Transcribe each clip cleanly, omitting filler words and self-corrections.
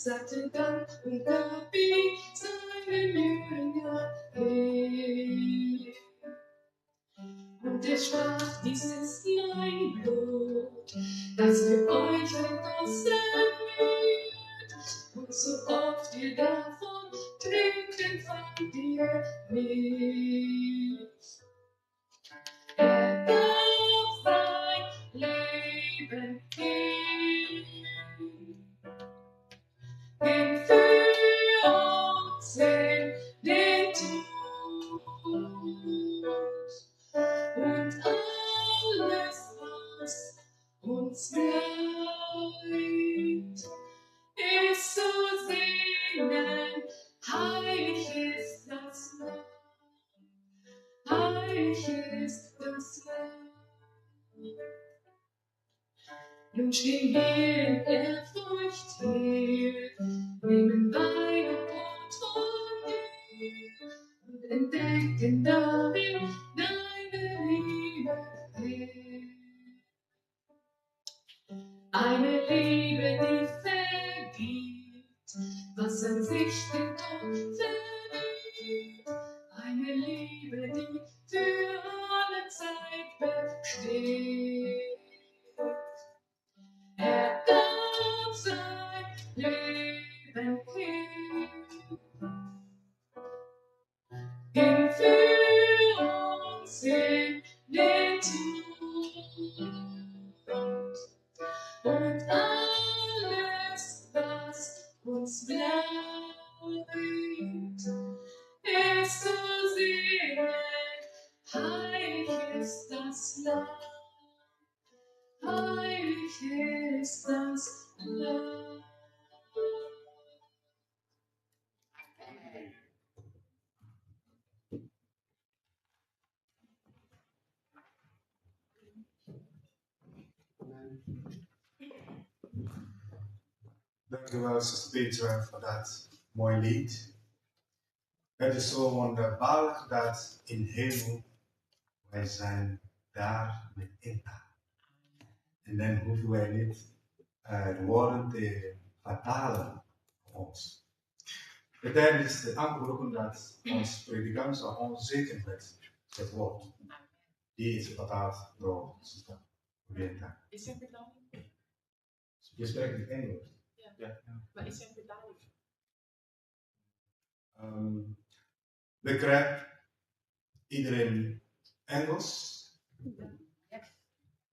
sagte Dank und gab ihm seinen Jünger hin. Und er sprach, dies ist mein Blut, das für euch vergossen wird. Und so oft ihr davon trinkt, empfangt ihr mich. Er gab sein Leben hin für uns in den Tod. Und alles, was uns bleibt, ist zu singen. Heilig ist das Lamm, heilig ist das Lamm. Nun stehen wir in Ehrfurcht hier, nehmen Wein und Brot von dir und entdecken darin deine Liebe, Herr. Eine Liebe, die vergibt, was an sich den Tod verdient. Eine Liebe, die für alle Zeit besteht. Er gab sein Leben hin, ging für uns in den Tod. Und alles, was uns bleibt, ist zu singen. Heilig ist das Lamm, heilig ist das Lamm. Dankjewel, zuster Peter, voor dat mooie lied. Het is zo wonderbaarlijk dat in hemel wij zijn daar met elkaar. En dan hoeven wij niet de woorden te vertalen voor ons. Het derde is de aankondiging dat ons predikant zal ons zegen met het woord. Die is vertaald door zuster Bianca. Is er betaling? Je spreekt in Engels. Ja. Maar is er betaling? Begrijpt iedereen Engels? Ja.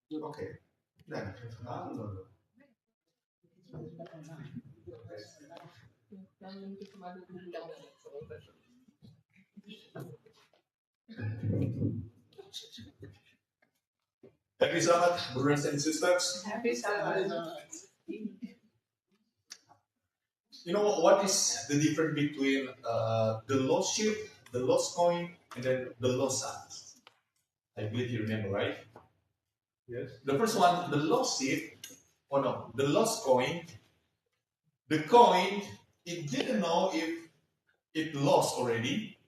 Oké. Nee, ik heb gedaan. Dan moet ik maar doen. Happy Sabbath, brothers and sisters. Happy Sabbath. You know what is the difference between the lost sheep, the lost coin, and then the lost son? I believe you remember, right? Yes. The first one, the lost sheep. Oh no, the lost coin. The coin, it didn't know if it lost already,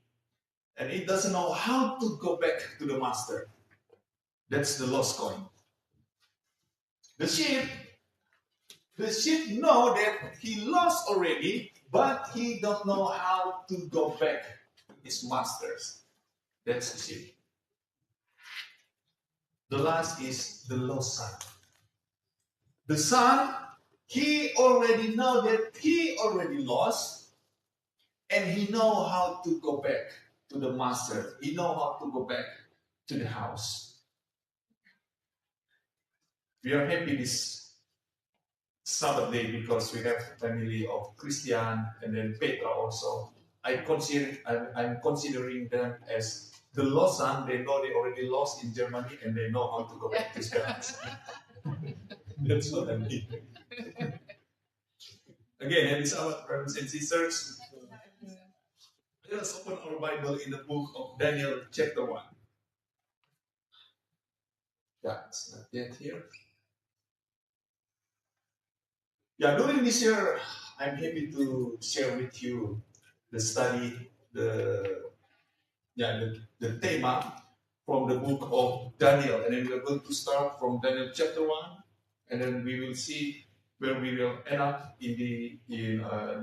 and it doesn't know how to go back to the master. That's the lost coin. The sheep know that he lost already, but he don't know how to go back to his masters. That's the sheep. The last is the lost son. The son, he already know that he already lost, and he know how to go back to the master. He know how to go back to the house. We are happy this Sabbath day because we have family of Christian and then Petra also. I'm considering them as the lost son. They know they already lost in Germany and they know how to go back to his parents. That's what I mean. Again, happy Sabbath, brothers and sisters. Let us open our Bible in the book of Daniel, chapter 1. Yeah, it's not yet here. Yeah, during this year, I'm happy to share with you the study, the thema from the book of Daniel. And then we're going to start from Daniel chapter 1, and then we will see where we will end up in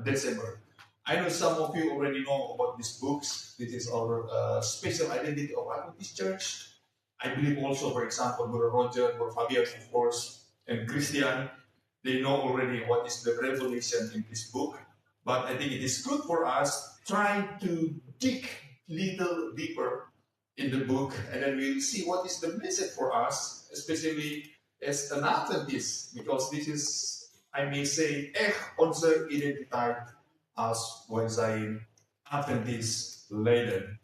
December. I know some of you already know about these books. This is our special identity of Adventist Church. I believe also, for example, Brother Roger, Brother Fabian, of course, and Christian, they know already what is the revelation in this book. But I think it is good for us trying to dig little deeper in the book, and then we'll see what is the message for us, especially as an Adventist, because this is, I may say, onze identiteit als wij zijn Adventist leden.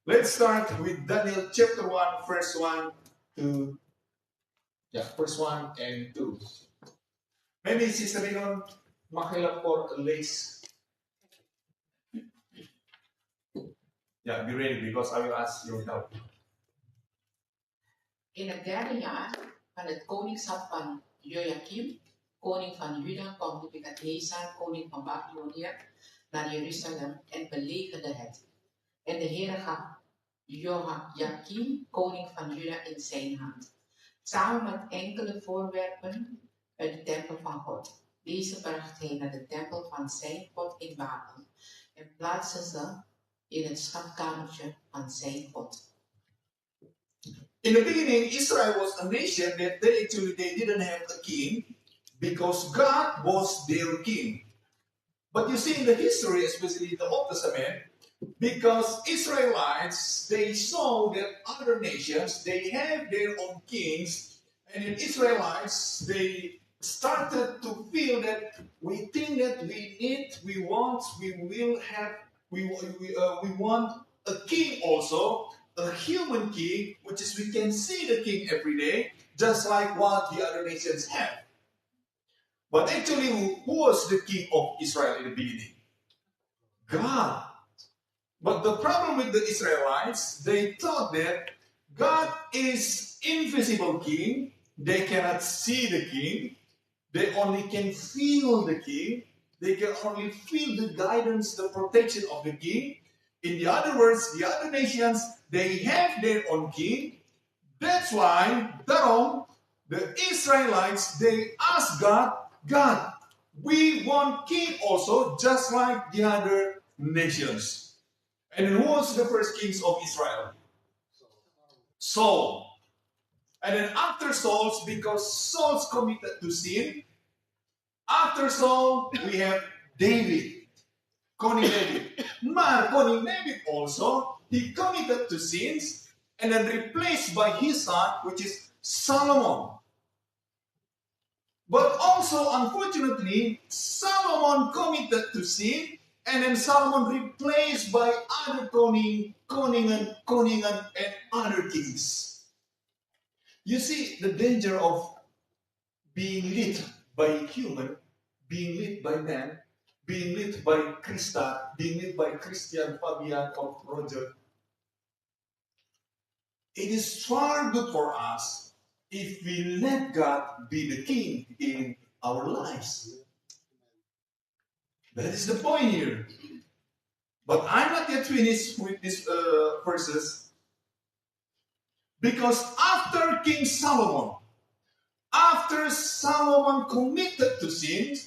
Let's start with Daniel chapter 1, verse 1 to verse 1 and 2. Maybe Sister Rinon, mag voor lees. Yeah, be ready because I will ask your help. In het derde jaar van het koningschap van Joachim, koning van Juda, kwam Nebukadnezar, koning van Babylonië, naar Jeruzalem en belegerde het. En de Heere gaf Joachim, koning van Juda, in zijn hand, samen met enkele voorwerpen uit de tempel van God. Deze bracht hij naar de tempel van zijn God in Babel en plaatste ze in het schatkamertje van zijn God. In the beginning, Israel was a nation that they didn't have a king because God was their king. But you see in the history, especially in the Old Testament, because Israelites, they saw that other nations, they have their own kings, and in Israelites, they started to feel that we think that we want a king also, a human king, which is we can see the king every day, just like what the other nations have. But actually, who was the king of Israel in the beginning? God. But the problem with the Israelites, they thought that God is invisible king. They cannot see the king. They only can feel the king. They can only feel the guidance, the protection of the king. In the other words, the other nations, they have their own king. That's why, the Israelites, they asked God, God, we want king also, just like the other nations. And who was the first kings of Israel? Saul. And then after Saul, because Saul's committed to sin, after Saul, we have David. Koning David. Maar Koning David also, he committed to sins and then replaced by his son, which is Solomon. But also, unfortunately, Solomon committed to sin and then Solomon replaced by other koningen, and other kings. You see the danger of being led by human, being led by man, being led by Krista, being led by Christian, Fabian, or Roger. It is far good for us if we let God be the king in our lives. That is the point here. But I'm not yet finished with these verses. Because after King Solomon, after Solomon committed to sin,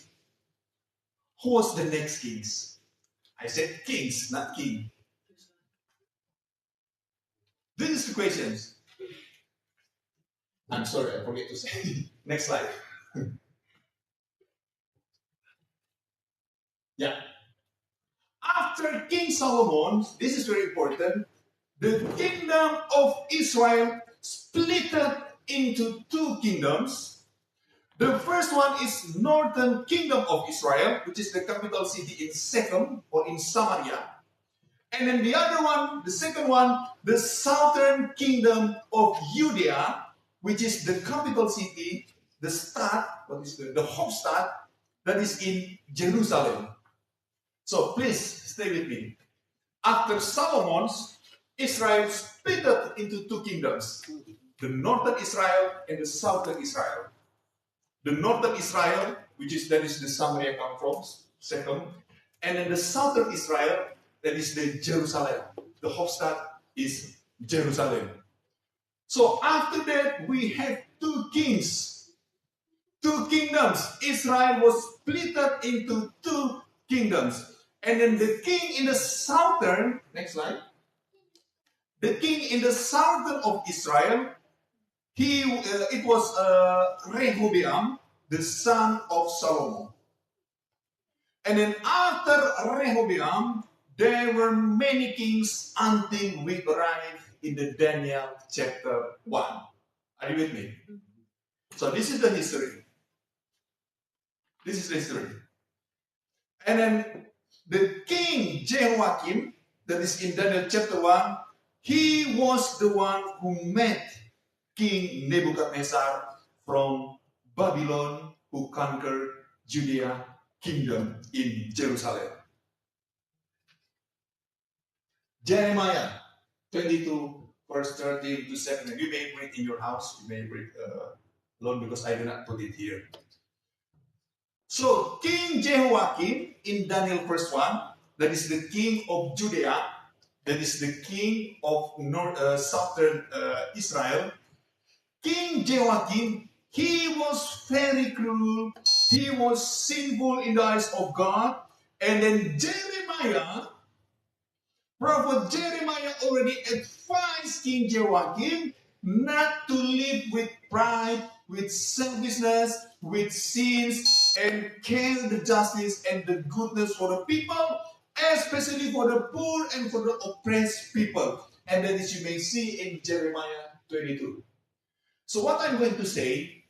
who was the next kings? I said kings, not king. This is the questions. I'm sorry, I forget to say. Next slide. Yeah. After King Solomon, this is very important, the kingdom of Israel split into two kingdoms. The first one is northern kingdom of Israel, which is the capital city in Shechem or in Samaria. And then the other one, the second one, the southern kingdom of Judea, which is the capital city, the Hauptstadt, that is in Jerusalem. So please stay with me. After Solomon's, Israel split up into two kingdoms, the northern Israel and the southern Israel. The northern Israel, that is the Samaria come from, second, and then the southern Israel, that is the Jerusalem. The Hauptstadt is Jerusalem. So after that, we have two kings. two kingdoms. Israel was split into two kingdoms. And then the king in the southern, next slide, the king in the southern of Israel, it was Rehoboam, the son of Solomon. And then after Rehoboam, there were many kings until we arrive in the Daniel chapter 1. Are you with me? So this is the history. This is the history. And then the king Jehoiakim, that is in Daniel chapter 1, he was the one who met King Nebuchadnezzar from Babylon, who conquered Judea kingdom in Jerusalem. Jeremiah 22, verse 13 to 17. You may read in your house, you may read alone because I do not put it here. So, King Jehoiakim in Daniel verse 1, that is the king of Judea, that is the king of southern Israel. King Jehoiakim, he was very cruel, he was sinful in the eyes of God, and then Prophet Jeremiah already advised King Jehoiakim not to live with pride, with selfishness, with sins, and care the justice and the goodness for the people, especially for the poor and for the oppressed people. And that is you may see in Jeremiah 22. So what I'm going to say,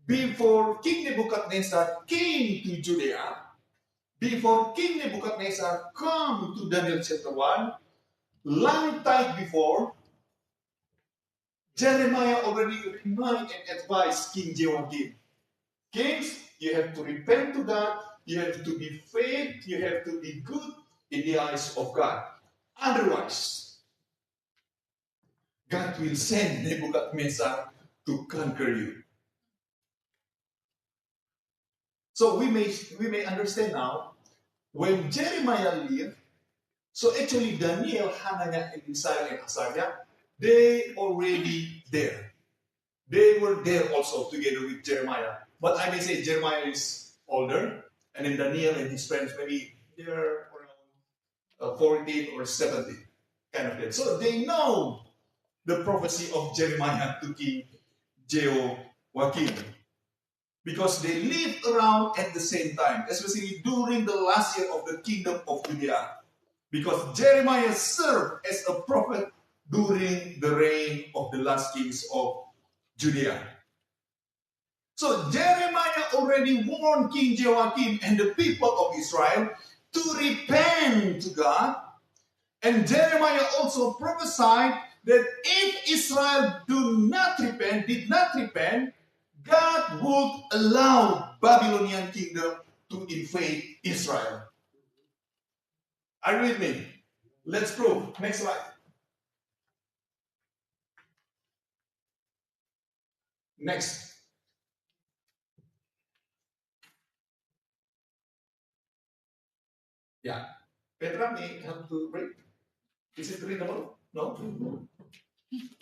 before King Nebuchadnezzar came to Judea, before King Nebuchadnezzar come to Daniel chapter 1, long time before, Jeremiah already reminded and advised King Jehoiakim. Kings, you have to repent to God, you have to be faithful, you have to be good in the eyes of God. Otherwise, God will send Nebuchadnezzar to conquer you. So we may understand now, when Jeremiah lived, so actually Daniel, Hananiah, and Mishael and Azariah, they already there. They were there also together with Jeremiah. But I may say Jeremiah is older, and then Daniel and his friends, maybe they're around 14 or 17, kind of that. So they know the prophecy of Jeremiah to King Jehoiakim, because they lived around at the same time, especially during the last year of the kingdom of Judea. Because Jeremiah served as a prophet during the reign of the last kings of Judea. So Jeremiah already warned King Jehoiakim and the people of Israel to repent to God. And Jeremiah also prophesied that if Israel did not repent, God would allow Babylonian kingdom to invade Israel. Are you with me? Let's prove. Next slide. Next. Yeah. Petra, may help to read? Is it readable? No?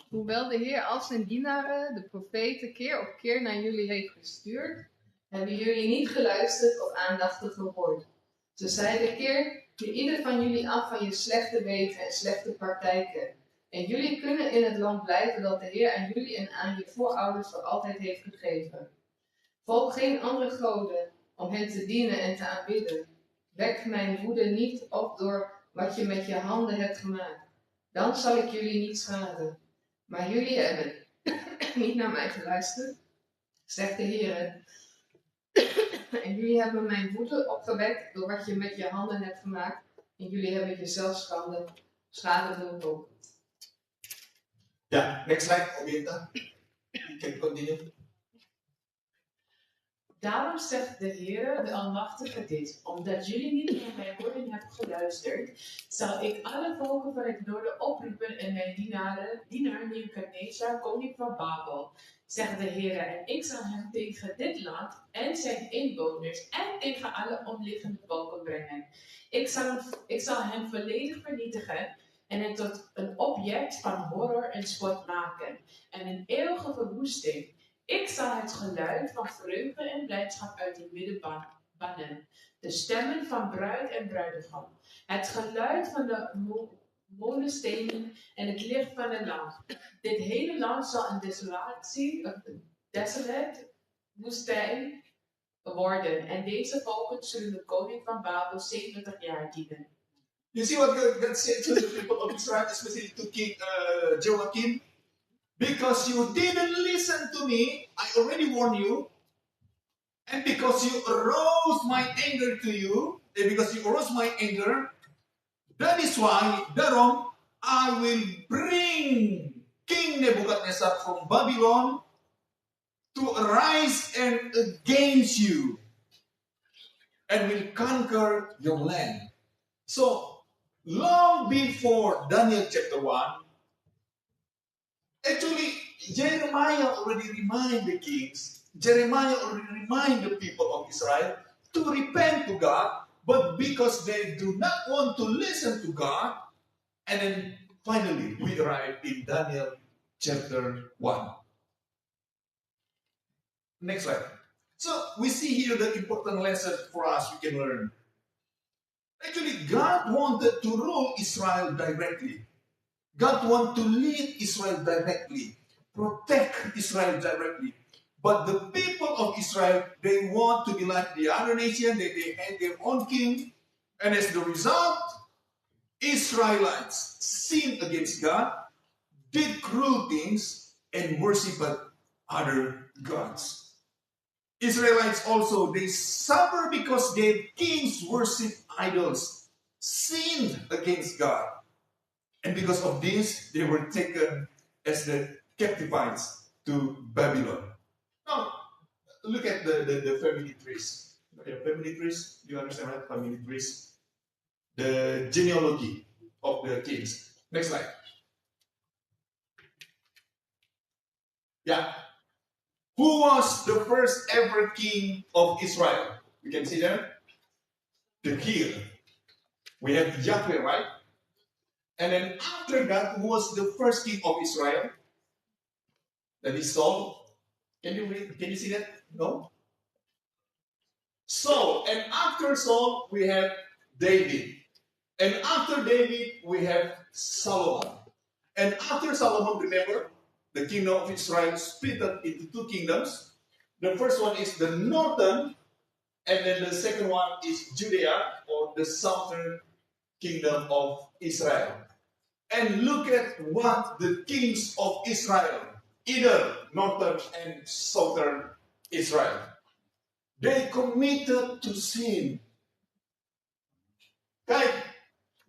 Hoewel de Heer als zijn dienaren, de profeten, keer op keer naar jullie heeft gestuurd, hebben jullie niet geluisterd of aandachtig gehoord. Ze zeiden keer je ieder van jullie af van je slechte weten en slechte praktijken. En jullie kunnen in het land blijven dat de Heer aan jullie en aan je voorouders voor altijd heeft gegeven. Volg geen andere goden om hen te dienen en te aanbidden. Wek mijn woede niet op door wat je met je handen hebt gemaakt. Dan zal ik jullie niet schaden. Maar jullie hebben niet naar mij geluisterd, zegt de Heer. En jullie hebben mijn woede opgewekt door wat je met je handen hebt gemaakt. En jullie hebben jezelf schade doen ook. Ja, next slide, Obienta. You can continue. Daarom zegt de Heer, de Almachtige dit, omdat jullie niet naar mijn woorden hebben geluisterd, zal ik alle volken van het noorden oproepen en mijn dienaar Nebuchadnezzar, koning van Babel, zegt de Heer, en ik zal hem tegen dit land en zijn inwoners en tegen alle omliggende volken brengen. Ik zal hem volledig vernietigen en het tot een object van horror en spot maken en een eeuwige verwoesting. Ik zal het geluid van vreugde en blijdschap uit het midden bannen. De stemmen van bruid en bruidegom. Het geluid van de molenstenen en het licht van een lamp. Dit hele land zal een desolate woestijn worden. En deze volken zullen de koning van Babel 70 jaar dienen. You see what God said to the people of Israel, especially to King Joachim? Because you didn't listen to me, I already warned you. And because you aroused my anger to you, and because you aroused my anger, that is why, daarom, I will bring King Nebuchadnezzar from Babylon to arise and against you and will conquer your land. So, long before Daniel chapter 1, actually, Jeremiah already reminded the kings, Jeremiah already reminded the people of Israel to repent to God, but because they do not want to listen to God, and then finally we arrive in Daniel chapter 1. Next slide. So we see here the important lesson for us we can learn. Actually, God wanted to rule Israel directly. God wants to lead Israel directly, protect Israel directly. But the people of Israel, they want to be like the other nation, they had their own king. And as the result, Israelites sinned against God, did cruel things, and worshipped other gods. Israelites also, they suffer because their kings worship idols, sinned against God. And because of this, they were taken as the captives to Babylon. Now, look at the family trees. Family trees, you understand, right? Family trees. The genealogy of the kings. Next slide. Yeah. Who was the first ever king of Israel? You can see there. The king. We have Yahweh, right? And then after that, who was the first king of Israel? That is Saul. Can you read? Can you see that? No? Saul. And after Saul, we have David. And after David, we have Solomon. And after Solomon, remember, the kingdom of Israel split up into two kingdoms. The first one is the northern, and then the second one is Judea, or the southern kingdom of Israel. And look at what the kings of Israel, either northern and southern Israel, they committed to sin. Okay,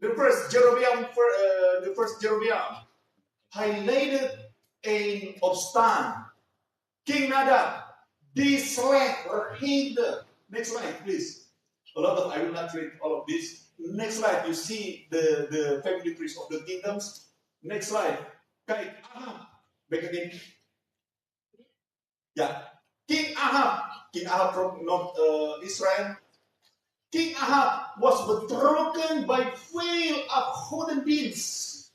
the first Jeroboam highlighted an obstan. King Nadab, disliked or hated. Next slide, please. I will not read all of this. Next slide, you see the family trees of the kingdoms. Next slide. Okay, Ahab. Back again. Yeah. King Ahab from North Israel. King Ahab was betrokken by veel afgoden dienst.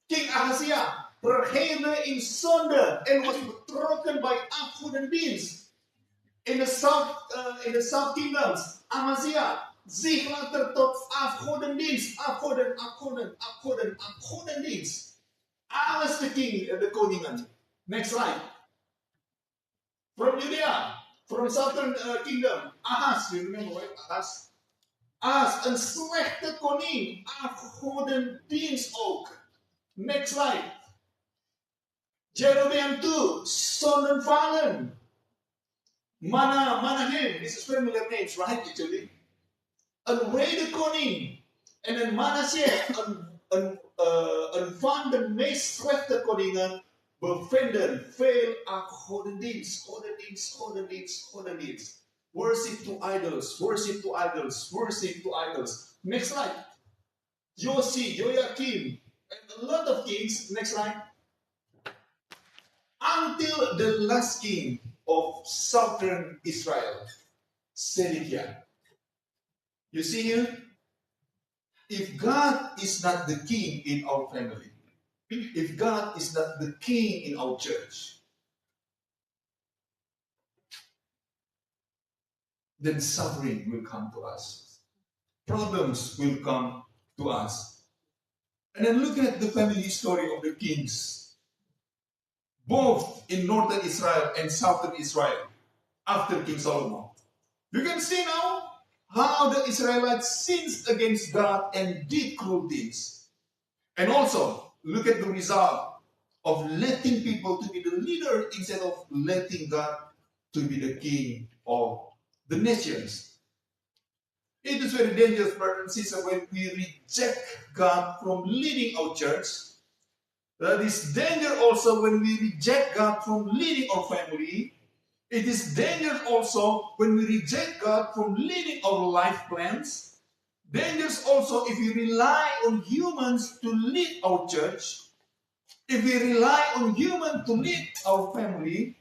King Ahaziah verheerde in zonde en was betrokken bij afgoden dienst. In the south kingdoms, Amaziah zich later tot afgodendienst, afgodendienst. Alles de koningen. Next slide. From Judea, from southern kingdom, Ahaz, you remember right? Ahaz, een slechte koning, afgodendienst ook. Next slide. Jeroboam 2, zondenvallen. Manahem, this is familiar names, right, actually? Een wrede koning. En een Manasseh, een van de meest slechte koningen, bevinden veel godendienst. Worship to idols. Next slide. Joachim, and a lot of kings. Next slide. Until the last king of southern Israel, Zedekiah. You see here? If God is not the king in our family, if God is not the king in our church, then suffering will come to us. Problems will come to us. And then look at the family story of the kings, both in northern Israel and southern Israel, after King Solomon. You can see now how the Israelites sinned against God and did cruel things. And also, look at the result of letting people to be the leader instead of letting God to be the king of the nations. It is very dangerous, brothers and sisters, when we reject God from leading our church. That is danger also when we reject God from leading our family. It is dangerous also when we reject God from leading our life plans. Dangerous also if we rely on humans to lead our church. If we rely on humans to lead our family.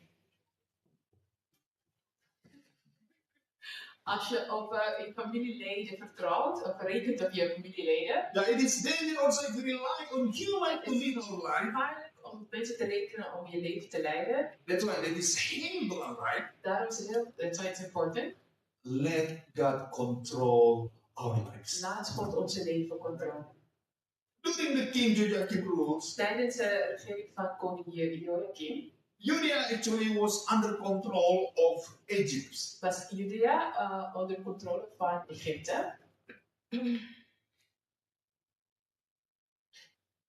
Als je op je familieleden vertrouwt, of rekent op je familieleden. Yeah, it is dangerous also if we rely on humans to lead our life. Gevaarlijk om mensen te rekenen om je leven te leiden. That's why that is heel belangrijk. Daarom is het that's why it's important. Let God control our lives. Laat God onze leven controleren. During the King Joachim rules, Tijdens de regering van koning Joachim, Judea actually was under control of Egypt. was Judea onder controle van Egypte.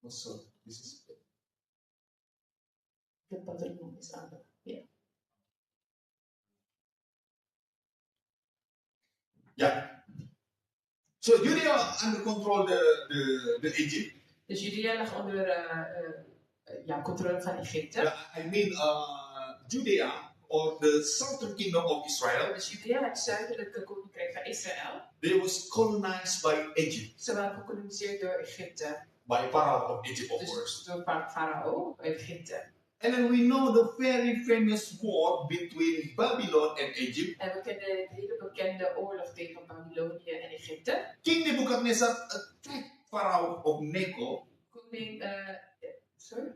So this is De patroon is aan. Ja. yeah. So Judea under control the Egypt. Dus Judea lag onder controle van Egypte. Yeah, I mean Judea or the southern kingdom of Israel. Dus Judea, het zuidelijke koninkrijk van Israël. They was colonized by Egypt. Ze waren gekoloniseerd door Egypte. By Pharaoh of Egypt, of Dus course. door Farao uit Egypte. And then we know the very famous war between Babylon and Egypt. En we kennen de hele bekende oorlog tegen Babylonië en Egypte. King Nebuchadnezzar attacked Pharaoh of Necho. Koning, sorry?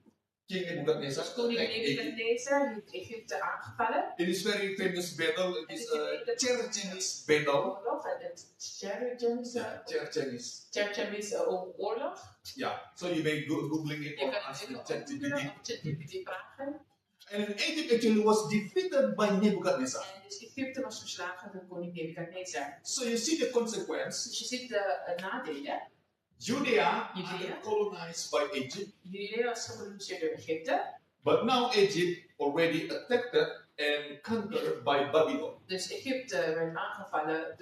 King Nebuchadnezzar Koning attacked Egypt. Nebuchadnezzar heeft Egypte aangevallen. It is very famous battle. It is a Cherchenis battle. Oorlog, het Cherchenis oorlog. Yeah, so you may googling it Je or kan ask het ChatGPT. op ChatGPT vragen. And Egypt actually was defeated by Nebuchadnezzar. En dus Egypte was verslagen door koning Nebuchadnezzar. So you see the consequence. Dus je ziet de nadelen. Judea Judea. colonized by Egypt. Judea was gekoloniseerd door Egypte. But now Egypt already attacked and conquered by Babylon. Dus Egypte werd aangevallen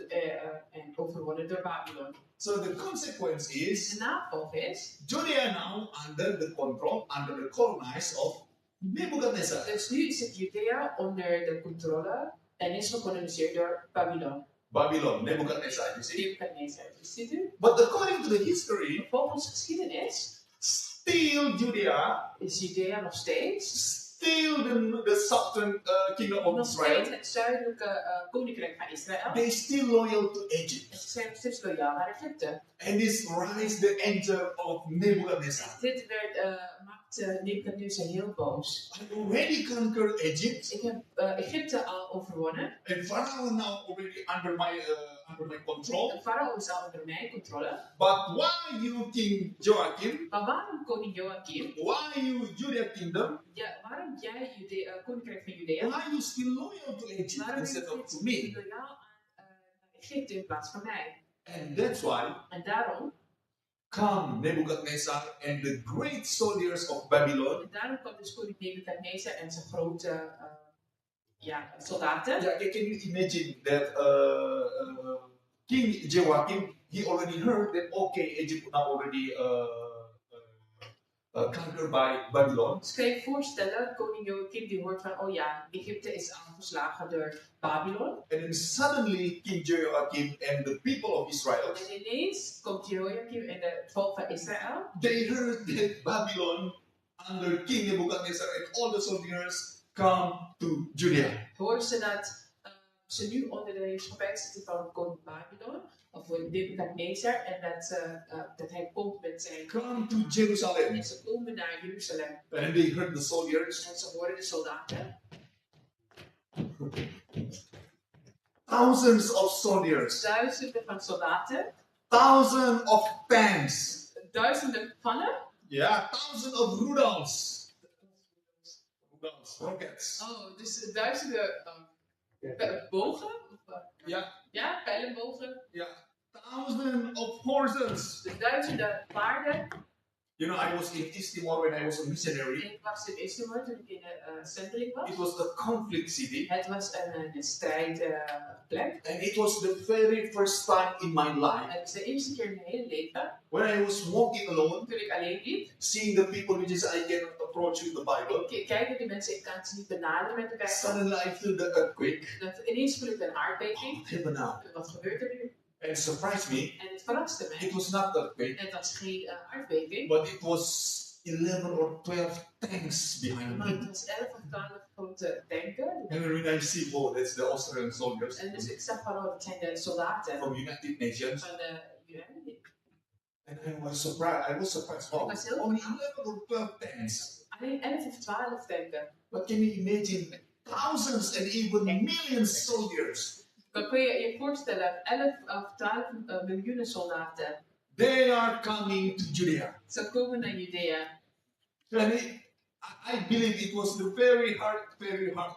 en overwonnen door Babylon. So the consequence is De navolg is, Judea now under the control, under the colonize of Nebuchadnezzar. dus nu is het Judea onder de controle en is gekoloniseerd door Babylon. Babylon, Nebuchadnezzar, you see. Nebuchadnezzar, ziet u? But according to the history, Volgens geschiedenis still Judea, is Judea nog steeds, still the southern kingdom of nog Israel, steeds het zuidelijke koninkrijk van Israël. they still loyal to Egypt. En ze zijn nog steeds loyaal naar Egypte. And this raised the anger of Nebuchadnezzar. Dit maakt Nebuchadnezzar heel boos. I already conquered Egypt, Ik heb Egypte al overwonnen. and Pharaoh now already under my control. De farao is al onder mijn controle. But why you King Joachim? Maar waarom koning Joachim? Why you Judah kingdom? Ja, waarom jij koninkrijk van Judea? Why you still loyal to Egypt Waarom ben instead of to je me? loyaal aan Egypte in plaats van mij? And that's why En daarom, come Nebuchadnezzar and the great soldiers of Babylon. kwam dus koning Nebuchadnezzar en zijn grote soldaten. Yeah, can you imagine that King Joachim, he already heard that okay, Egypt now already conquered by Babylon. Dus kan je je voorstellen, koning Joachim die hoort van, oh ja, Egypte is al verslagen door Babylon. And then suddenly King Joachim and the people of Israel, En ineens komt Joachim en het volk van Israël. they heard that Babylon under King Nebuchadnezzar and all the soldiers come to Judea. Hoorden ze dat ze nu onder de heerschappij zitten van koning Babylon, of Nebuchadnezzar, en dat hij komt met zijn Come to Jerusalem. en ze komen naar Jeruzalem. And they heard the soldiers. En ze horen de soldaten. thousands of soldiers, duizenden van soldaten, thousands of tanks, duizenden pannen. yeah, thousands of rudals, rockets, Oh, dus duizenden bogen? yeah, Ja, pijlenbogen. yeah, thousands of horses. Dus duizenden paarden. You know, I was in East Timor when I was a missionary. Ik was in Easttimor toen ik in de zendeling was. It was a conflict city. Het was een strijdplek. And it was the very first time in my life Het was de eerste keer in mijn hele leven. when I was walking alone, Toen ik alleen liep. seeing the people which is I can approach with the Bible. Ik kijk naar die mensen, ik kan ze niet benaderen met de Bijbel. Suddenly I feel the earthquake. Dat ineens voel ik een aardbeving. What happened now? Wat gebeurt er nu? And it surprised me. En het verraste mij. It was not earthquake, Het was geen aardbeving. but it was 11 or 12 tanks behind Maar me. het was 11 of 12 grote tanken. And when I see, oh, that's the Australian soldiers En dus ik zag van, oh, dat zijn de soldaten from United Nations. van de UN. And I was surprised. Oh, was heel only 11 or 12 tanks. Alleen 11 of 12 tanken. But can you imagine thousands and even millions soldiers? Dan kun je je voorstellen, 11 of 12 miljoenen soldaten. They are coming to Judea. Ze komen naar Judea. And I believe it was the very hard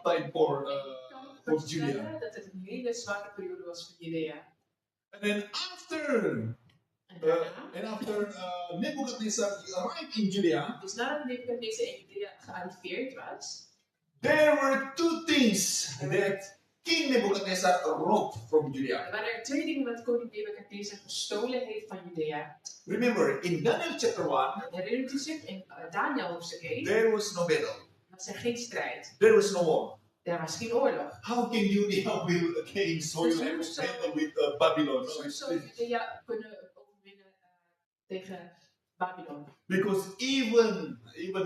time for Judea. Voorstellen dat het een hele zwakke periode was voor Judea. And then after Nebuchadnezzar arrived in Judea, Dus nadat Nebuchadnezzar in Judea gearriveerd was, there were two things that King Nebuchadnezzar robbed from Judea. er waren er twee dingen wat koning Nebuchadnezzar gestolen heeft van Judea. Remember, in Daniel chapter 1, Herinnert u zich, in Daniel hoofdstuk 1 there was no battle. was er geen strijd. There was no war. Er was geen oorlog. How can Judea will again so you have a battle with Babylon? Hoe zou Judea kunnen overwinnen tegen Babylon? Because even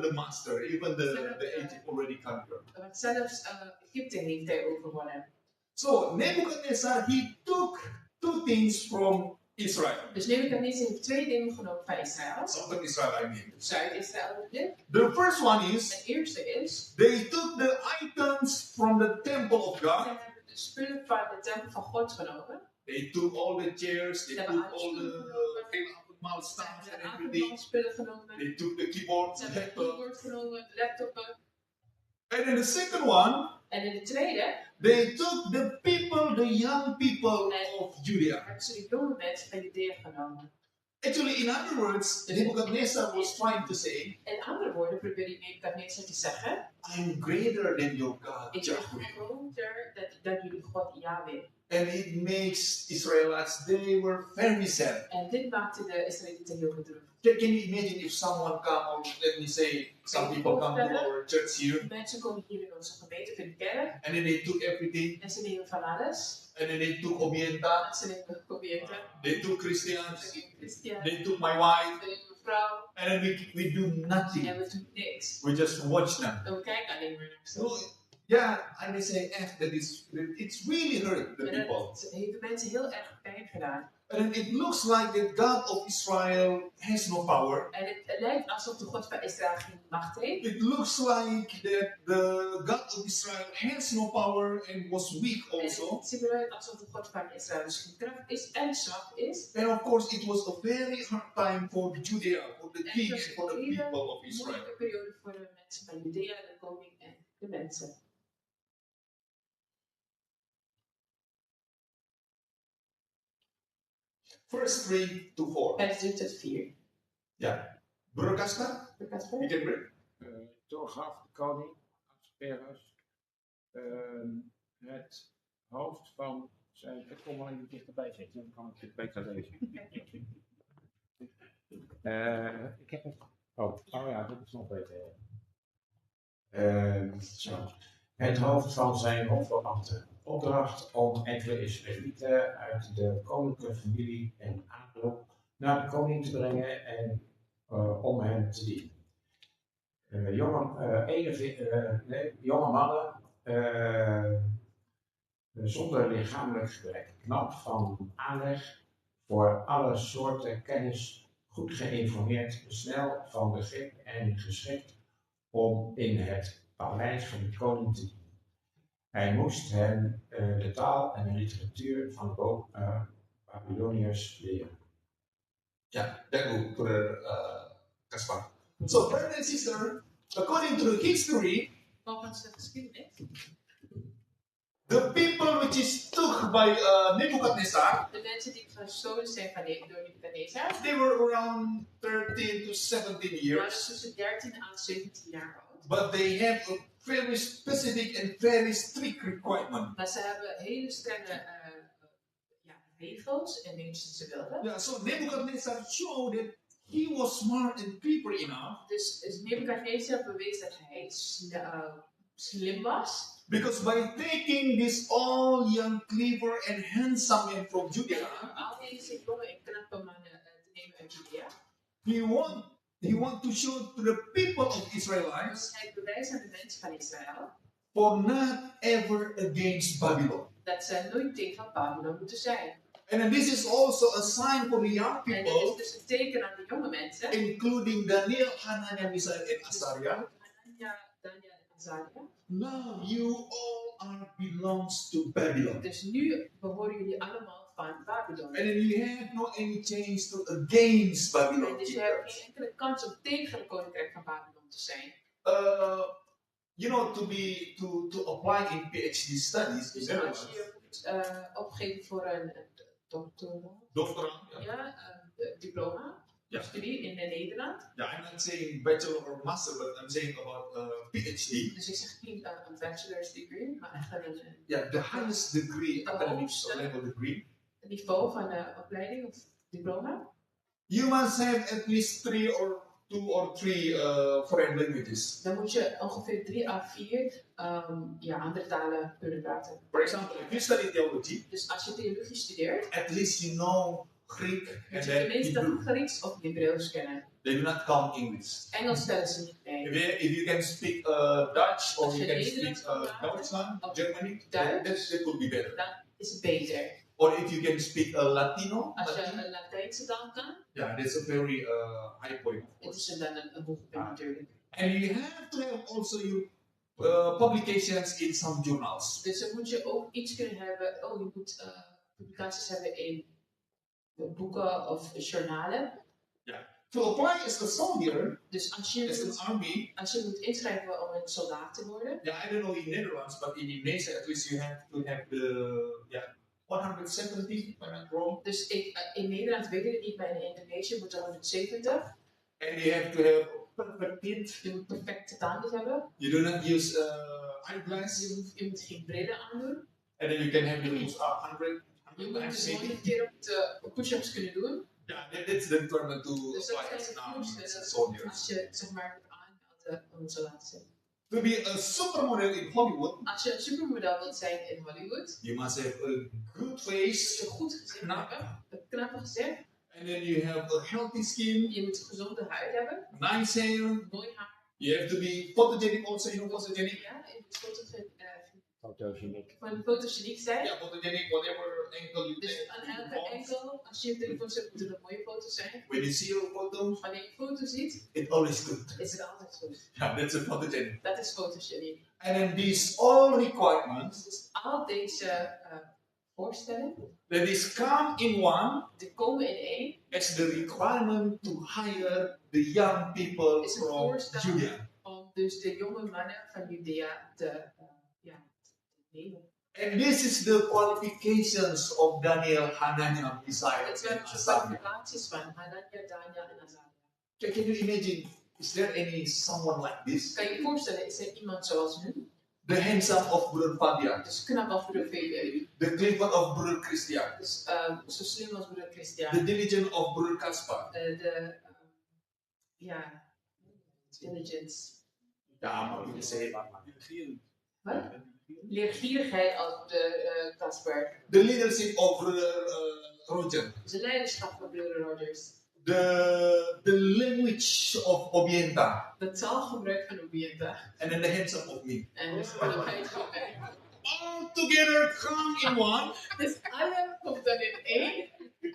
the master, even the Egypt already conquered. Want zelfs Egypte heeft hij overwonnen. So Nebuchadnezzar, he took two things from Israel. Dus Nebuchadnezzar heeft twee dingen genomen van Israël. Southern Israel, I mean. Zuid-Israël bedoel. The first one is, Het eerste is, they took the items from the temple of ze God. hebben de spullen van de tempel van God genomen. They took all the chairs, they Ze took hebben all alle the mouse Ze stuff hebben and de everything. avondmaalspullen genomen. They took the keyboard, Ze hebben de laptop. keyboard genomen, de laptoppen. And then the second one, En in de tweede they took the people, the young people of Judea. hebben ze de jonge mensen van Judea genomen. Actually, in other words, Nebuchadnezzar was trying to say, In andere woorden probeerde Nebuchadnezzar te zeggen, I'm greater than your God, ik ben Yahweh. groter dan jullie God Yahweh. And it makes Israelites, they were very sad. En dit maakte de Israëlieten heel bedroefd. Can you imagine if someone come, or let me say, some people come to our church here, Mensen komen hier in onze gemeente, in de kerk, and then they took everything, en ze nemen van alles. and then they took Omienta, En ze nemen geprobeerd, they took Christians, ze nemen Christian, they took my wife, ze nemen vrouw, and then we do nothing. en we doen niks. We just watch them. En we kijken alleen maar naar ze. So, yeah, I may say, it's really hurt the En people. dat heeft de mensen heel erg pijn gedaan. And it looks like the God of Israel has no power. En het lijkt alsof de God van Israël geen macht heeft. It looks like that the God of Israel has no power and was weak En also. het ziet eruit alsof de God van Israël dus geen kracht is en zwak is. And of course, it was a very hard time for Judea, for the En king, het was for the een hele people of Israel. moeilijke periode voor de mensen van Judea, de koning en de mensen. Verse 3 to 4. Vers 3 tot 4. Ja. Burkasta, Ik had you can read. Toen gaf de koning Asperus het hoofd van zijn. Ik kom wel even dichterbij zitten, dan kan ik het beter lezen. Ik heb het. Oh ja, dat is nog beter. Zo. Het hoofd van zijn hofbeambten. Opdracht om enkele Israëlieten uit de koninklijke familie en adel naar de koning te brengen en om hem te dienen. Jonge mannen zonder lichamelijk gebrek, knap van aanleg, voor alle soorten kennis, goed geïnformeerd, snel van begrip en geschikt om in het paleis van de koning te dienen. Hij moest hen de taal en de literatuur van de Babyloniërs leren. Ja, that brother Kaspar. So, brother and sister, according to the history, Volgens de geschiedenis, the people which is took by Nebuchadnezzar, de mensen die gestolen zijn door Nebuchadnezzar, they were around 13 to 17 waren years. tussen 13 en 17 jaar oud. But they have a very specific and very strict requirement. Maar ze hebben hele strenge regels en dingen die ze wilden. Yeah, so Nebuchadnezzar showed that he was smart and clever enough. Dus Nebuchadnezzar bewees dat hij slim was. Because by taking this all young, clever and handsome man from Judea, Al deze jonge en knappe mannen te nemen uit Judea. he want to show to the people of Israelites Dus hij bewijst aan de mensen van Israël for not ever against Babylon. dat ze nooit tegen Babylon moeten zijn. And then this is also a sign for the young En dit is people, dus een teken aan de jonge mensen. including Daniel, Hananiah, Mishael, and Azariah. Hanania, Daniel en Azaria. Now you all are belongs to Babylon. Dus nu behoren jullie allemaal van Babylon. And then you have no any chance to against Babylon. En dus je hebt geen enkele kans om tegen het koninkrijk van Babylon te zijn. You know, to apply in PhD studies in Dus als Netherlands. je moet opgeven voor een Doctoraal, diploma, Ja. studie in Nederland. Yeah, I'm not saying bachelor or master, but I'm saying about PhD. Dus ik zeg niet een bachelor's degree, maar echt een Yeah, the highest degree, academic hoogste level degree. niveau van de opleiding of diploma. You must have at least 2 or 3 foreign languages. Dan moet je ongeveer 3 à 4 andere talen kunnen praten. For example, if you study theology, Dus als je theologie studeert, at least you know Greek and moet je then tenminste Hebrew. Grieks of Hebreeuws kennen. They do not count English. Engels stellen ze niet mee. If you can speak Dutch or Als you je can speak Nederlands kan praten, Duitsland, of Germany, Duits, that could be better. dan is het beter. Or if you can speak Latino, Als je een Latijnse taal kan, yeah, that's a very high point. Of het course. is dan een hoog punt natuurlijk. And you have to have also your publications in some journals. Dus dan moet je ook iets kunnen hebben. Je moet publicaties hebben in boeken of journalen. To apply as a soldier, Dus as an army, als je moet inschrijven om een soldaat te worden. yeah, I don't know in Netherlands, but in Indonesia at least you have to have the 170, if I'm not wrong. Dus in Nederland weet ik het niet, maar in Indonesië moet er 170. And you have to have perfect teeth. Je moet perfecte tanden hebben. You do not use eyeglass. Je moet geen brillen aandoen. And then you can have your use 100 Je moet times dus 100 maybe. keer op push-ups kunnen doen. Yeah, that's the requirement to Dus dat apply is as het an army, as a voorste soldier. als je zeg maar wordt aangemeld om een soldaat te zijn. To be a supermodel in Hollywood, Als je een supermodel wilt zijn in Hollywood, you must have a good moet face, je goed gezicht knap, hebben, een knappe gezicht. and then you have a healthy skin, Je moet gezonde huid hebben, nice hair. mooi haar. You have to be photogenic also, you know photogenic? Ja, je moet Fotogeniek. fotogeniek zijn. Yeah, photogenic, whatever angle you Dus take. aan elke enkel, als je een telefoon zet, moeten er mooie foto's zijn. When you see your photos, Wanneer je een foto ziet, it's always good. is het altijd goed. Yeah, that's a photogenic. Dat is fotogeniek. And then these all requirements, Dus al deze voorstellen, that is come in one, die komen in één, as the requirement to hire the young people is een from voorstel Judea. om dus de jonge mannen van Judea te nemen. And this is the qualifications of Daniel, Hananiah, Mishael, Dat zijn and de Azariah. kwalificaties van Hanania, Daniel en Azaria. Can you imagine, is there any someone like this? Kan je je voorstellen, is er iemand zoals nu? The handsome of Brother Fabian, Dus knap als broeder Fabian. the clever of Brother Christian, Dus zo slim als broeder the Christian. diligent of Brother Kaspar. Diligence. Yeah, I'm going to say it. Wat? Leergierigheid als de Casper. The leadership of Brother Roger. Dus de leiderschap van broeder Rogers. The language of Obienta. De taalgebruik van Obienta. And then the handsome of me. En de slimheid van mij. All together come in one. Dus alle komt dan in één.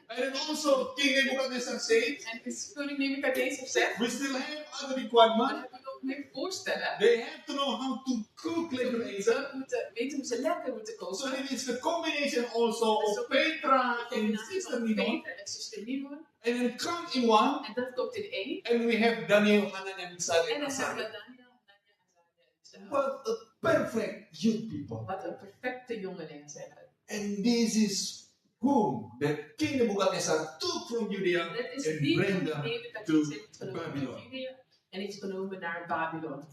And then also King Nebuchadnezzar said, En dus koning Nebukadnezar zegt, we still have other maar requirements. heb je nog meer voorstellen. They have to know how to cook lekker eten. Ze moeten weten hoe ze lekker moeten So koken. it is the combination also Dus of Petra and combinatie Sister van Ninon. Peter en zuster Ninon. And then come in one. En dat komt in één. And we have Daniel, Hanan, and Misal En and dan hebben we Asari. Daniel, Nadia en Zaja. What a perfect youth people. Wat een perfecte jongelingen zijn dat. And this is whom the king Nebuchadnezzar took from Judea Dat is and die bring die them Nebukadnezar heeft to genomen Babylon. naar Judea en heeft genomen naar Babylon.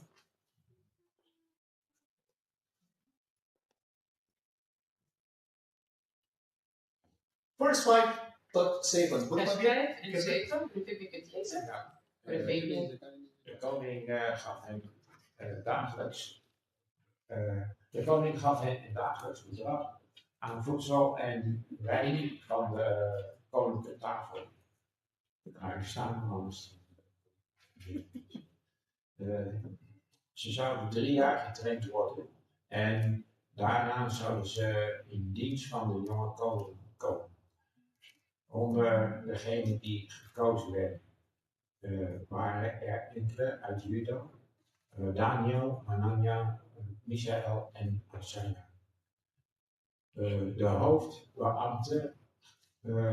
Verse 5 tot 7. Vers 5 en 7, heb ik het lezen? Ja. De koning gaf hem dagelijks. De koning gaf hen dagelijks bedrag aan voedsel en wijn van de koninklijke tafel. Daar staan anders. Ze zouden 3 jaar getraind worden en daarna zouden ze in dienst van de jonge koning komen. Onder degenen die gekozen werden waren er enkele uit Juda, Daniel, Hanania, Michael en Azaria. De hoofdbeambte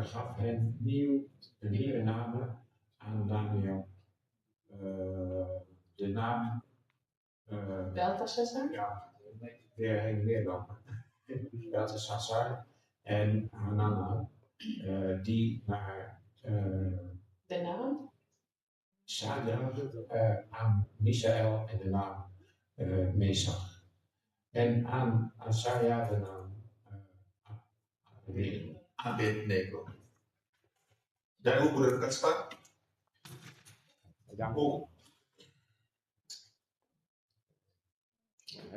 gaf hen nieuwe namen aan Daniel. De naam Belteshazzar? ja, weer heen en weer dan. Belteshazzar en Hanana, die naar De naam? Sadia aan Michael en de naam Mesach. En aan Azaria de naam Abednego. Daar ook broeder Kaspar. Oh.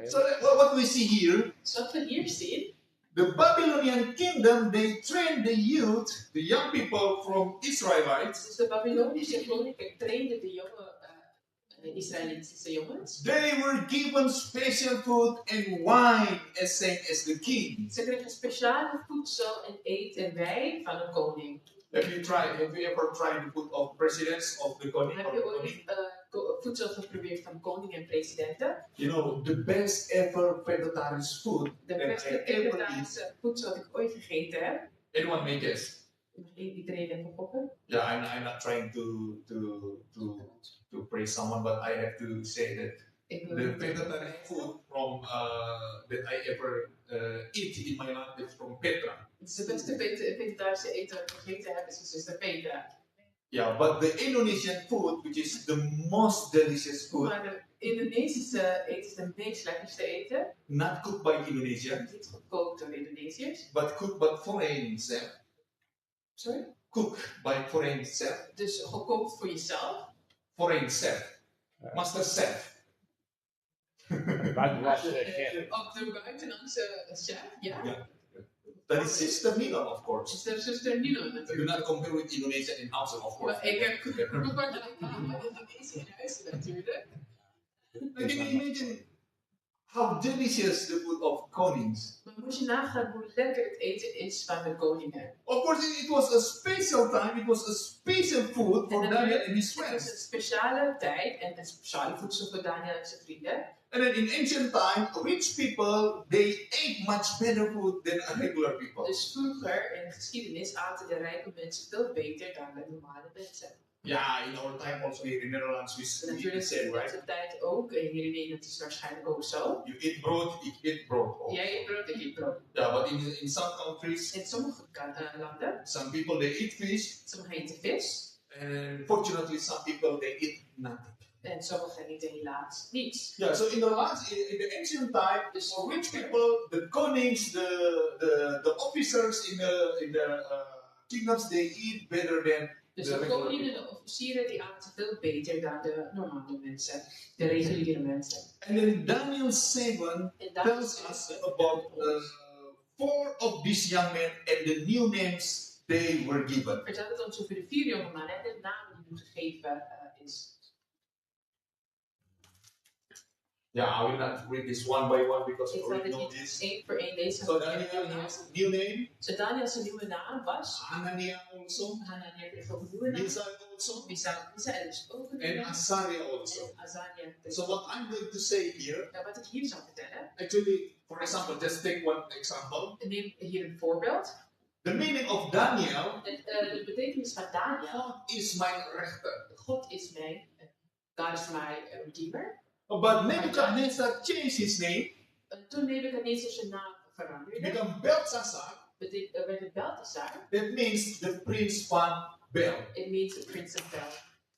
So what we see here, Dus wat we hier zien, the Babylonian kingdom, they trained the youth, the young people from Israelites. dus de Babylonische koninkrijk trainde de jonge Israëlitische jongens. They were given special food and wine as same as the king. Ze kregen speciale voedsel en eten en wijn van een koning. Have you ever tried the food of presidents of the koning? Heb je ooit voedsel geprobeerd van koning en presidenten? You know, the best ever vegetarian food De that beste I ever eat. vegetarische voedsel dat ik ooit gegeten heb. Anyone may guess? Mag iedereen even poppen? Yeah, I'm not trying to praise someone, but I have to say that Ik wil the niet vegetarian food from that I ever eat in my life is from Petra. Het is de beste vegetarische eten dat ik gegeten heb, is zuster Petra. Yeah, but the Indonesian food, which is the most delicious food, Maar de Indonesische eten is de meest lekkerste eten. not cooked by Indonesians, Niet gekookt door Indonesiërs. but cooked by foreign chef. Sorry? Cooked by foreign chef. Dus gekookt voor jezelf. Foreign chef. Master chef. buitenlandse chef. Ook door buitenlandse chef, ja. Yeah. That is Sister Nina, of course. Dus de zuster Nino Do natuurlijk. not compare with Indonesia in house, of course. Maar ik heb Indonesië in huis natuurlijk. Can you imagine how delicious the food of konings? Maar moet je nagaan hoe lekker het eten is van de koningen. Of course, it was a special time. It was a special food for En Daniel and his het was friends. een speciale tijd en een speciale voedsel voor Daniel en zijn vrienden. And then in ancient time, rich people, they ate much better food than regular people. Dus vroeger in de geschiedenis aten de rijke mensen veel beter dan de normale mensen. Yeah, in our time also here in Netherlands, En we natuurlijk say, in right? deze tijd ook, en hier in Nederland is het waarschijnlijk ook zo. You eat brood, ik eat brood. Also. Jij eet brood, ik eet brood. Yeah, but in some countries, In sommige landen, some people they eat fish, sommigen eten vis, and fortunately, some people they eat nothing. en sommigen eten helaas niets. Yeah, so in the ancient time, Dus for rich people, the konings, the officers in the kingdoms, they eat better than Dus the de regular koningen en people. de officieren die aten veel beter dan de normale mensen, de reguliere mensen. And then Daniel 7 En daar tells us about 4 of these young men and the new names they were given. vertelt het ons over de 4 jonge mannen en de naam die hun gegeven is. Yeah, I will not read this one by one because Ik we zal already dit know niet this. één voor één lezen. So Daniel has a new name. So Daniel zijn nieuwe naam was. Hananiah also. Hananiah heeft ook een nieuwe naam. Misael also. Misael is ook een nieuwe And naam. Azariah also. En Azariah. So what I'm going to say here, Nou, wat ik hier zal vertellen. actually, for example, just take one example. Neem hier een voorbeeld. The meaning of Daniel, De betekenis van Daniel. God is mijn rechter. God is mijn, God is mijn redeemer. But Nebuchadnezzar changed his name, Toen Nebuchadnezzar zijn naam veranderde, become Belshazzar. werd het Belteshazzar. That means the prince van Bel. It means the prince of Bel.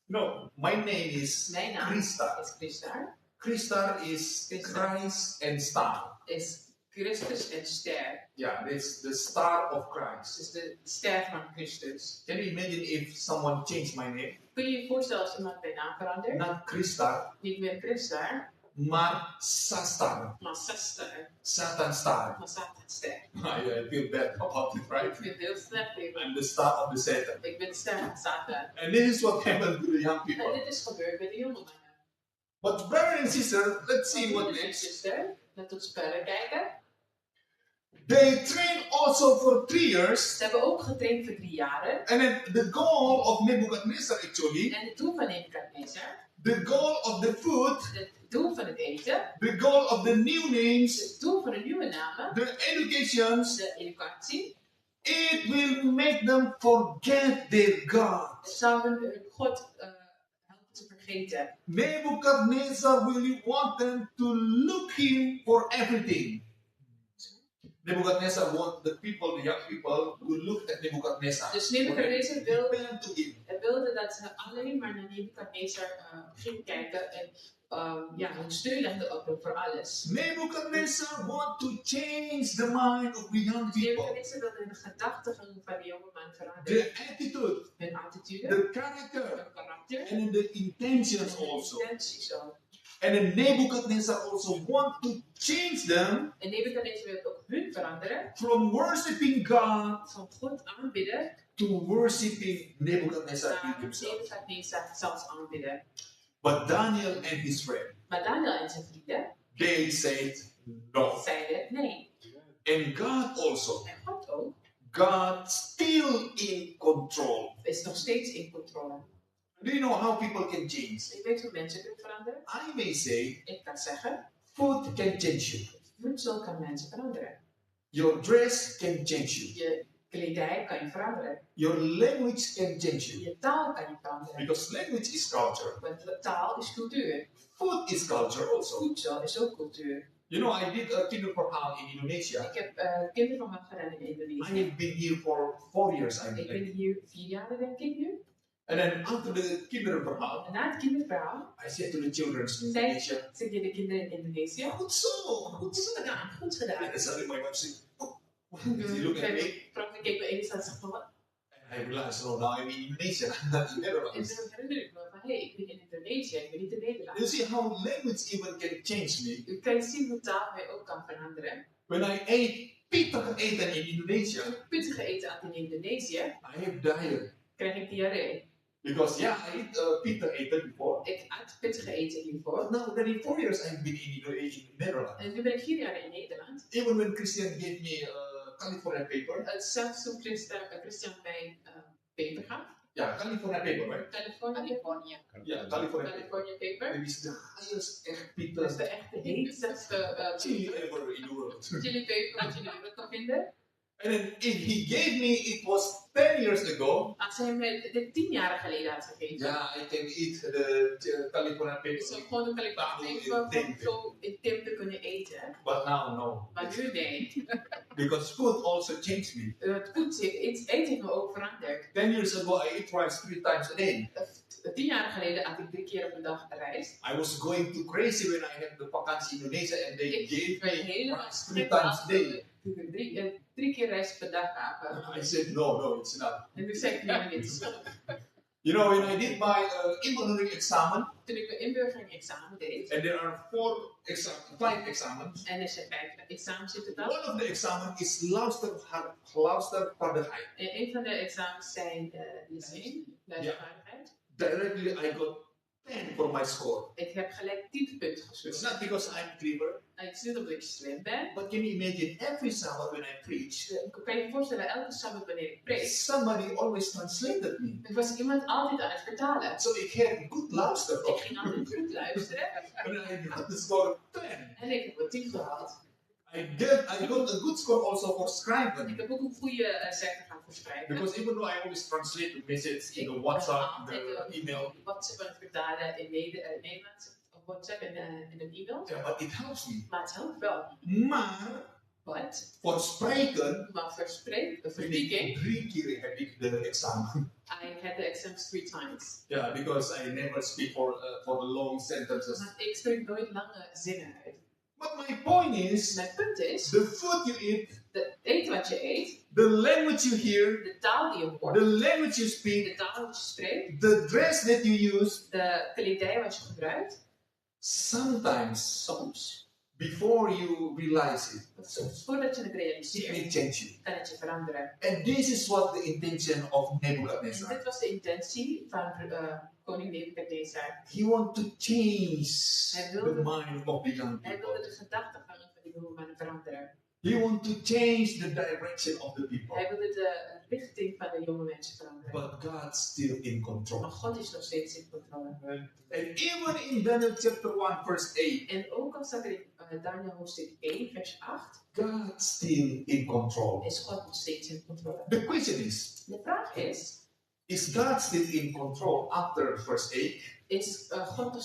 No, my name is Mijn naam Christa. is Christa. Christa is Christ and star. Is Christus en ster. Yeah, it's the star of Christ. Dus de ster van Christus. Can you imagine if someone changed my name? Kun je je voorstellen als iemand mijn naam verandert? Not Christa, Niet meer Christa, maar Sastar. maar Sester. Satan star. Maar Satanster. I feel bad about it, Ik right? vind het heel slecht even. I'm the star of the Satan. Ik ben de ster van Satan. And this is what happened to the young En people. dit is gebeurd bij de jonge mannen. But brother and sister, let's see what Broeders en next. zuster, laten we verder kijken. They train also for 3 years. Ze hebben ook getraind voor 3 jaren. And then the goal of Nebuchadnezzar actually, En het doel van Nebuchadnezzar, the goal of the food, het doel van het eten, the goal of the new names, het doel van de nieuwe namen, the educations, de educatie, it will make them forget their God. het zou hun God helpen te vergeten. Nebuchadnezzar will want them to look him for everything. Nebuchadnezzar want the people, the young people, to look at Nebuchadnezzar. Dus Nebuchadnezzar Depend to him. wilde dat ze alleen maar naar Nebuchadnezzar gingen kijken en hun steun legden op hem voor alles. Nebuchadnezzar want to change the mind of the young people. Nebuchadnezzar wilde de gedachtegang van de jonge man veranderen. The attitude, Hun attitude, the character, hun karakter and the intentions en hun also. intenties ook. And then Nebuchadnezzar also want to change them En Nebuchadnezzar wil ook hun veranderen from worshiping God van God aanbidden to worshiping Nebuchadnezzar naar himself. Nebuchadnezzar zelfs aanbidden. But Daniel and his friend, Maar Daniel en zijn vrienden they said no. zeiden nee. And God also, En God ook God still in control. is nog steeds in controle. Do you know how people can change? Je weet hoe mensen kunnen veranderen? I may say, Ik kan zeggen, food can change you. voedsel kan mensen veranderen. Your dress can change you. Je kledij kan je veranderen. Your language can change you. Je taal kan je veranderen. Because language is culture. Want taal is cultuur. Food is culture also. Voedsel is ook cultuur. You know, I did a kinderverhaal in Indonesia. Ik heb kinderverhaal gedaan in I Indonesië. have been here for 4 years, I Ik ben believe. hier 4 jaar denk ik nu. And then after the kinderverhaal, En na het kinderverhaal I said to the children in zei Indonesia, zeg je de kinderen in Indonesië. good so, good Goed so. gedaan, goed gedaan. And suddenly my wife said, oh. She looked at me, Frank keek me eens aan en zegt van wat? and I realized, oh, now I'm in Indonesia, not in En Netherlands. toen herinner ik me van hé, ik ben in Indonesië, ik ben niet in Nederland. You see how language even can change me. U kan zien hoe taal mij ook kan veranderen. When I ate pittig eten in Indonesia, Als ik pittige eten at in Indonesië, I have diarrhea. krijg ik diarree. Because yeah, I ate pittig eten before. Ik at pittige eten hiervoor. But now already 4 years I've been in Indonesia, in Netherlands. En nu ben ik 4 jaar in Nederland. Even when Christian gave me California paper, Zelfs toen Christian mij paper gaf. yeah, California paper, right? California. Yeah, California paper. California paper. It is the highest echt Dat pittig is de echte heetste chili ever in the world. chili paper wat je in de wereld kan vinden. And then he gave me, it was 10 years ago. Als hij me dit 10 jaar geleden had gegeven. Yeah, I can eat the California paper. Dus ook gewoon een California paper gewoon zo in tempe kunnen eten. But now, no. Maar nu nee. Because food also changed me. Het eten heeft me ook veranderd. 10 years ago, I ate rice 3 times a day. 10 jaar geleden at ik 3 keer op een dag rijst. I was going too crazy when I had the vakantie in Indonesia and they Ik gave werd me helemaal rice 3 gek times a als day. we 3 keer rijst per dag gaven. I said, no, it's not. En toen zei ik nee, niet. You know, when I did my inburgering examen, Toen ik mijn inburgering-examen deed. and there are 5 examens. En er zijn 5 examens zitten dan. One of the examens is luistervaardigheid. En een van de examens zijn listening, luistervaardigheid. Directly I got 10 for my score. Ik heb gelijk 10 punten It's gescoord. not because I'm clever, En het is niet omdat ik slim ben. but can you imagine every Sabbath when I preach, Ik kan je voorstellen, elke sabbat wanneer ik preek, somebody always translated me. er was iemand altijd aan het vertalen. So ik had good luister. Ik ging altijd goed luisteren. And I got the score of 10. En ik heb wel 10 gehaald. I got a good score also for Ik scribing. heb ook een goede cijfer gaan voorschrijven. Because even though I always translate the message in the WhatsApp, the email, WhatsApp aan het vertalen in Nederlands op WhatsApp en in een e-mail. yeah, but it helps me. Maar het helpt wel. Maar Wat? voor spreken, Maar voor speaking, ik 3 keer heb ik de examen. I had the exams 3 times. Yeah, because I never speak for long sentences. Maar ik spreek nooit lange zinnen uit. But my point is, Mijn punt is, the food you eat, de eten wat je eet, the language you hear, de taal die je hoort, the language you speak, de taal wat je spreekt, the dress that you use, de kledij wat je gebruikt, sometimes, soms, before you realize it, soms voordat je het it realiseert, may change you. kan het je veranderen. And this is what the intention of En Nebuchadnezzar. dit was de intentie van koning Nebukadnezar. He want to change Hij the wilde- mind of the young Hij wilde people. de gedachtegangen van die jonge mannen veranderen. He want to change the direction of the people. Hij wilde de richting van de jonge mensen veranderen. But God's still in Maar control. God is nog steeds in controle. And even in Daniel chapter 1 verse 8, En ook al staat er in Daniel hoofdstuk 1 vers 8, God's still in control. is God nog steeds in controle. The question De vraag is God still in control after verse 8? God nog